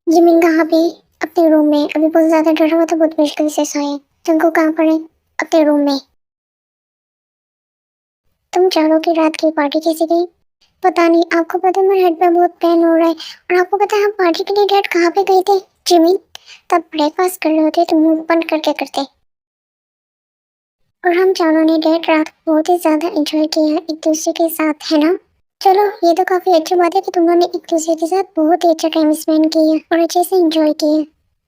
जिमिन कहाँ पे? अपने रूम में, अभी बहुत ज्यादा डरा हुआ था, बहुत मुश्किल से सोए। तुमको कहाँ पर है? अपने रूम में। तुम चारों की रात की पार्टी कैसे गई? पता नहीं, आपको पता है मेरे हेड पे बहुत पेन हो रहा है, और आपको पता है हम पार्टी के लिए डेट कहाँ पे गए थे? जिमी, तब ब्रेकफास्ट कर रहे होते तो मुंह बंद करके करते, और हम चारों ने डेट रात को बहुत ही ज्यादा एंजॉय किया एक दूसरे के साथ, है ना? चलो ये तो काफी अच्छी बात है कि तुम दोनों एक दूसरे के साथ बहुत ही अच्छा टाइम स्पेंड किया और अच्छे से एंजॉय किया।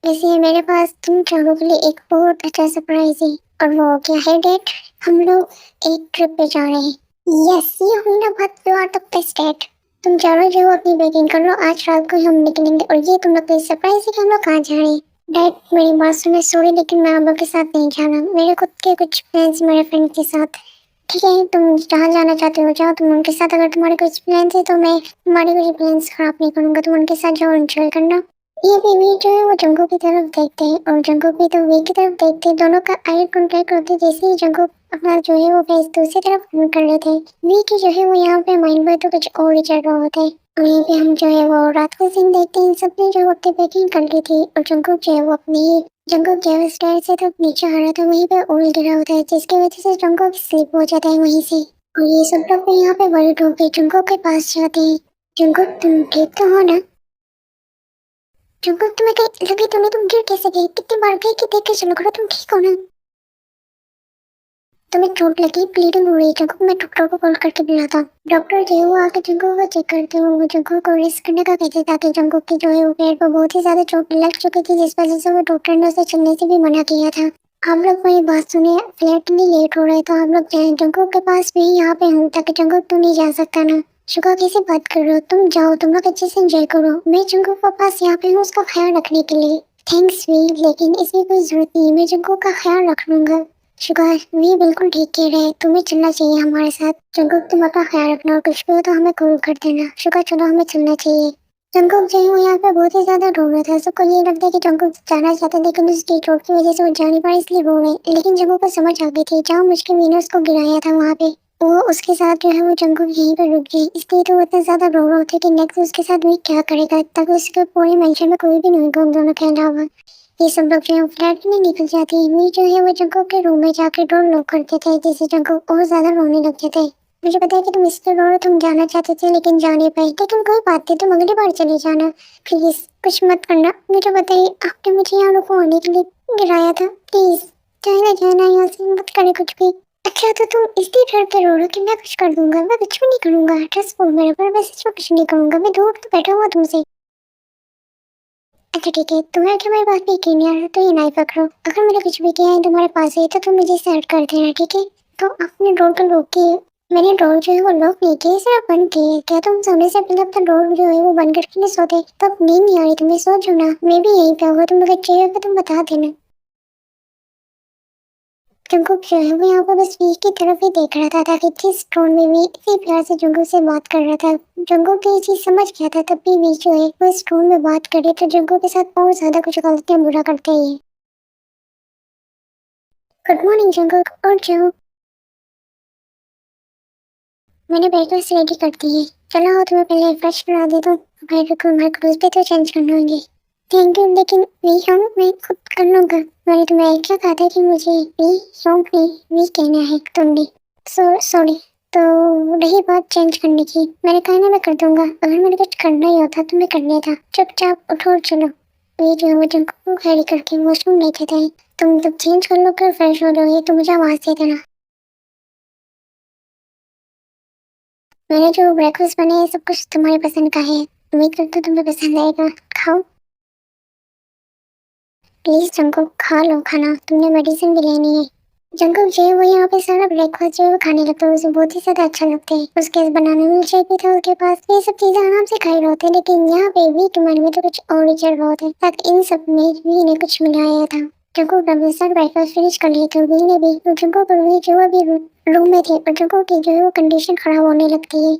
वैसे मेरे पास तुम चारों के लिए एक बहुत अच्छा सरप्राइज है, और वो क्या है डेट? हम लोग एक ट्रिप पे जा रहे हैं। यस, ये हुई ना बात, you are the best date. तुम चारों जो हो अपनी पैकिंग कर लो, आज रात को ही हम निकलेंगे, और ये तुम लोग को सरप्राइज है कि हम लोग कहाँ जा रहे हैं। डैड मेरी बात सुने, सॉरी लेकिन मैं आप लोग के साथ नहीं जाना, मेरे खुद के कुछ प्लान्स मेरे फ्रेंड के साथ। ठीक है, तुम जहाँ जाना चाहते हो जाओ तुम उनके साथ, अगर तुम्हारे कुछ प्लान्स है तो मैं तुम्हारे कुछ प्लान्स खराब नहीं करूँगा, तुम उनके साथ जाओ, एंजॉय करना। ये बेबी जो है वो जंगू की तरफ देखते हैं और जंगू भी तो वी की तरफ देखते हैं, दोनों का आई कांटेक्ट होते हैं। जैसे ही जंगू अपना जो है वो फेस दूसरी तरफ टर्न कर लेते हैं, वी की जो है वो यहाँ पे माइंड में तो कुछ और ही चल रहा होता है। वहीं पे हम जो है वो रात को सीन देखते हैं, सबने जो अपनी पैकिंग कर ली थी और जंगू जो है वो अपनी जंगू जो है स्टेयर से तो नीचे आ रहा था, वहीं पे ओल गिरा होता है, जिसकी वजह से जंगू स्लिप हो जाता है वहीं से, और ये सब लोग भी यहाँ पे वर्ल्ड होके जंगू के पास जाते हैं। जंगू तुम ठीक तो हो ना? जंगल तुम्हें कहीं लगी तो नहीं, तुम गिर कैसे गई? कितनी बार गई कि देख के चलो करो, तुम ठीक हो ना? तुम्हें चोट लगी, ब्लीडिंग हो रही है जंकुक, मैं डॉक्टर को कॉल करके बुलाता हूँ। डॉक्टर जो है वो आके जंकुक को चेक करते हुए वो जंकुक को रेस्ट करने का कहते ताकि जंकुक की जो है वो पैर पर बहुत ही ज्यादा चोट लग चुकी थी जिस वजह से वो डॉक्टर ने उसे चलने से भी मना किया था। आप लोग मेरी बात सुनिए, फ्लाइट के लिए लेट हो रहे तो आप लोग जाए जंकुक के पास भी यहाँ पे हूँ ताकि जंकुक तो नहीं जा सकता ना। शुगा कैसे बात कर रहे हो, तुम जाओ, तुम लोग अच्छे से एंजॉय करो, मैं जंकुक के पास यहाँ पे हूँ उसका ख्याल रखने के लिए। थैंक्स वी, लेकिन इसकी कोई जरूरत नहीं है, मैं जंकुक का ख्याल रख लूंगा। शुगा वी बिल्कुल ठीक कह रहे हैं, तुम्हें चलना चाहिए हमारे साथ। जंकुक तुम अपना ख्याल रखना और कुछ भी हो तो हमें कॉल कर देना। शुगा चलो हमें चलना चाहिए। जंकुक जो है वो यहाँ पे बहुत ही ज्यादा रो रहा था, सबको ये लगता है कि जंकुक जाना चाहता लेकिन उसकी चोट की वजह से वो जा नहीं पाया इसलिए रो रहे, लेकिन जंकुक को समझ आ गई थी जहाँ मुश्किल ने उसको गिराया था वहाँ पे वो उसके साथ जो है वो जंकुक यहीं पे रुक गई, इसलिए तो वो इतना ज्यादा रो रहा था कि नेक्स्ट उसके साथ वो क्या करेगा ताकि उसके पूरे मेंशन में कोई भी नहीं होगा उन दोनों के अलावा। ये सब लोग जो है फ्लैट में निकल जाती है, वी जो है वो जंकुक के रूम में जाकर डोर लॉक करते थे जिससे जंकुक और ज्यादा रोने लगते थे। मुझे पता है कि तुम इसलिए रो रहे, तुम जाना चाहते थे लेकिन जा नहीं पाए, लेकिन कोई बात नहीं, तुम अगली बार चले जाना, प्लीज कुछ मत करना। मुझे बताइए आपने मुझे यहाँ रुकवाने के लिए गिराया था, प्लीज चले जाना यहाँ से, मत करे कुछ भी। अच्छा तो तुम इसलिए डर के रो रहे हो कि मैं कुछ कर दूंगा, मैं कुछ भी नहीं करूंगा, ट्रस्ट करो मेरे पर, मैं सच में कुछ नहीं करूंगा, मैं दूर तो बैठा हुआ तुमसे। अच्छा ठीक है, तुम्हें क्या मेरी बात पे यकीन नहीं आ रहा तो ये नाइफ पकड़ो, अगर मैंने कुछ भी किया है तुम्हारे पास है तो तुम मुझे इसे हट कर देना, ठीक है। तो आपने डोर को लॉक की है? मैंने डोर जो है वो लॉक नहीं की, सिर्फ बंद की है। क्या तुम सोने से पहले अपना डोर जो है वो बंद करके नहीं सोते? तब नींद नहीं आ रही तुम्हें, सो जाओ ना, मैं भी यहीं पे होगा, तुम अगर चाहिए तो तुम बता देना। जंकुक जो है वो यहाँ पर बस वी की तरफ ही देख रहा था ताकि जिस टोन में वी इतनी प्यार से जंकुक से बात कर रहा था, जंकुक ये चीज समझ गया था, तब भी वी जो है वो इस टोन में बात करे तो जंकुक के साथ और ज्यादा कुछ गलतियां बुरा करते ही। गुड मॉर्निंग जंकुक, और जो मैंने ब्रेकफास्ट रेडी कर दी है, चलो आओ तुम्हें पहले फ्रेश करा दे दो, हमारे क्लोथ पे तो चेंज करना होंगे। थैंक यू, लेकिन वी हम मैं खुद कर लूंगा, मैंने तुम्हें क्या कहा था कि मुझे वी शौक नहीं वी कहना है तुमने। सॉरी। तो रही बात चेंज करने की, मैंने कहा ना मैं कर दूंगा, अगर मैंने कुछ करना ही होता तो मैं कर लेता। चुपचाप उठो और चलो। वी जो है वो जंकुक को खड़ी करके वॉशरूम लेके गए। तुम जब चेंज कर लो कर फ्रेश हो जाओगे तो मुझे आवाज दे देना। मैंने जो ब्रेकफास्ट बनाया है सब कुछ तुम्हारी पसंद का है, उम्मीद करता हूँ तुम्हें पसंद आएगा, खाओ प्लीज। जंकुक खा लो खाना, तुमने मेडिसिन भी लेनी है। जंकुक जो है वो यहाँ पे सारा ब्रेकफास्ट जो है वो खाने लगता है, उसे बहुत ही ज्यादा अच्छा लगता है। उसके बनाना मिल्क शेक भी था उसके पास, ये सब चीजें आराम से खाई रहे होते हैं, लेकिन यहाँ पे वी के मन में तो कुछ और ही चल रहा होता है ताकि इन सब में वी ने कुछ मिलाया था। जंकुक ने अपना सारा ब्रेकफास्ट फिनिश कर लिया था, वी ने भी, तो जंकुक और वी जो है अभी रूम में थे और जंकुक की जो है वो कंडीशन खराब होने लगती है।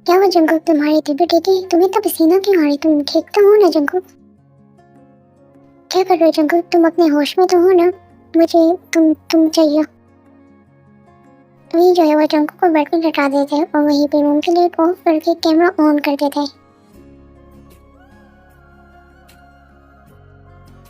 क्या हुआ जंकुक, तुम्हारी तबीयत ठीक है? तुम्हें इतना पसीना क्यों आ रही, तुम ठीक तो हो ना जंकुक? क्या कर रहे हो जंकुक, तुम अपने होश में तो हो ना? मुझे तुम चाहिए। वही जो है वो जंकुक को बेड पे लटा देते हैं और वहीं पे रूम की लाइट ऑफ करके कैमरा ऑन कर देते हैं।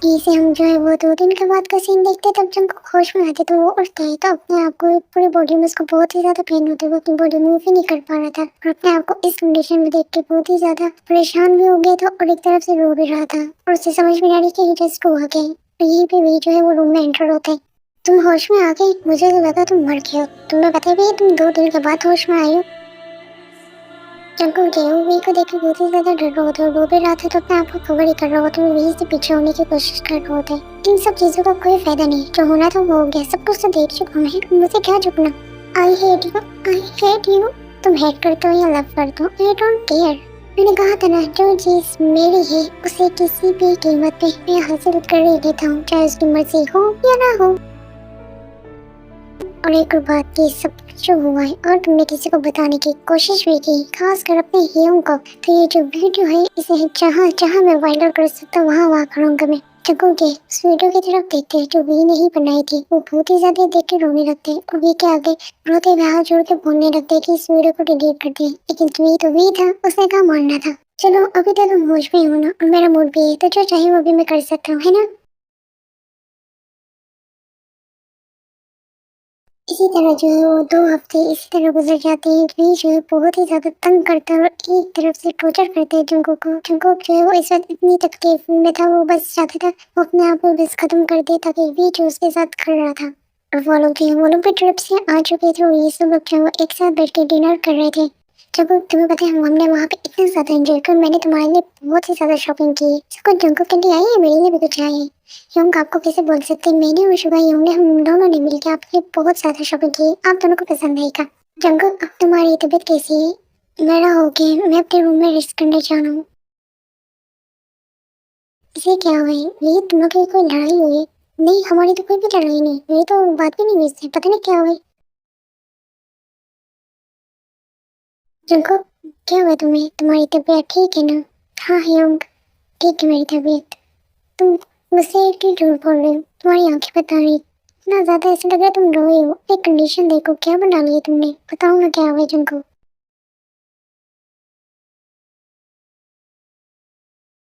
इसे हम जो है वो 2 दिन के बाद का सीन देखते तब जंकुक होश में आते तो वो उठते हैं तो अपने आप को पूरी बॉडी में उसको बहुत ही ज्यादा पेन होता है, वो अपनी बॉडी मूव ही नहीं कर पा रहा था और अपने आप को इस कंडीशन में देख के बहुत ही ज्यादा परेशान भी हो गया था और एक तरफ से रो भी रहा था और उसे समझ में आ रही कि जस्ट हुआ क्या है। तो यहीं पे भी जो है वो रूम में एंटर होते हैं। तुम होश में आ गई, मुझे तो लगा तुम मर गए हो, तुम्हें पता भी है तुम 2 दिन के बाद होश में आई हो। जंकुक जो है वो वी को देख के बहुत ही ज्यादा डर रहा होता है, रो भी रहा था तो अपने आप को कवर ही कर रहा होता है, वी से पीछे होने की कोशिश कर रहा होता है। इन सब चीजों का कोई फायदा नहीं, जो होना था वो हो गया, सब कुछ तो देख चुका हूँ, मुझे क्या झुकना। I hate you, I hate you. तुम हेट करते हो या लव करते हो, आई डोंट केयर। मैंने कहा था ना जो चीज मेरी है उसे किसी भी कीमत पे मैं हासिल कर ही लेता हूँ, चाहे उसकी मर्जी हो या ना हो। और एक और बात, ये सब जो हुआ है और तुमने किसी को बताने की कोशिश भी की, खासकर अपने हीरों को, तो ये जो वीडियो है इसे जहाँ जहाँ मैं वायरल कर सकता हूँ वहाँ वहाँ करूँगा मैं। जंकुक के उस वीडियो की तरफ देखते हैं जो वी ने ही बनाई थी, वो बहुत ही ज्यादा देख के रोने लगते हैं और वी के आगे रोते हुए हाथ जोड़ के बोलने लगते हैं कि इस वीडियो को डिलीट कर दे, लेकिन वी तो वी था, उसने कहा मानना था। चलो अभी तो तुम होश में हो ना और मेरा मूड भी है, तो जो चाहे वो भी मैं कर सकता हूँ, है ना? इसी तरह जो है वो 2 हफ्ते इसी तरह गुजर जाते हैं, वी जो है बहुत ही ज्यादा तंग करता है और एक तरफ से टॉर्चर करते हैं जंकुक को। जंकुक जो है वो इस वक्त इतनी तकलीफ में था, वो बस चाहता था वो अपने आप को बस खत्म कर दे ताकि वी जो उसके साथ कर रहा था और वो लोग भी ओलंपिक ट्रिप से आ चुके थे और ये सब लोग जो एक साथ बैठ के डिनर कर रहे थे। जब तुम्हें पता है हमने वहाँ पे इतना ज़्यादा एंजॉय किया, मैंने तुम्हारे लिए बहुत ही ज़्यादा शॉपिंग की। सब कुछ जंकुक के लिए आई है, मेरे लिए भी कुछ आई है। योंग आपको कैसे बोल सकते हैं, मैंने और शुगा योंग ने हम दोनों ने मिलकर आपके लिए बहुत ज़्यादा शॉपिंग की, आप दोनों को पसंद आई का। जंकुक अब तुम्हारी तबीयत कैसी है? मेरा हो गया, मैं अपने रूम में रेस्ट करने जा रहा हूँ। इसे क्या हुआ है? ये तुम लोग की कोई लड़ाई हुई है? नहीं, हमारी तो कोई भी लड़ाई नहीं, मेरी तो बात भी नहीं हुई इससे, पता नहीं क्या हुआ है। जंकुक क्या हुआ तुम्हें? तुम्हारी तबीयत ठीक है ना? हाँ योंग, ठीक है मेरी तबीयत। तुम मुझसे क्यों झूठ बोल रहे हो? तुम्हारी आंखें बता रही, इतना ज्यादा ऐसा लग रहा है तुम रोए हो। एक कंडीशन देखो, क्या बना लिया तुमने, बताओ ना क्या हुआ जंकुक।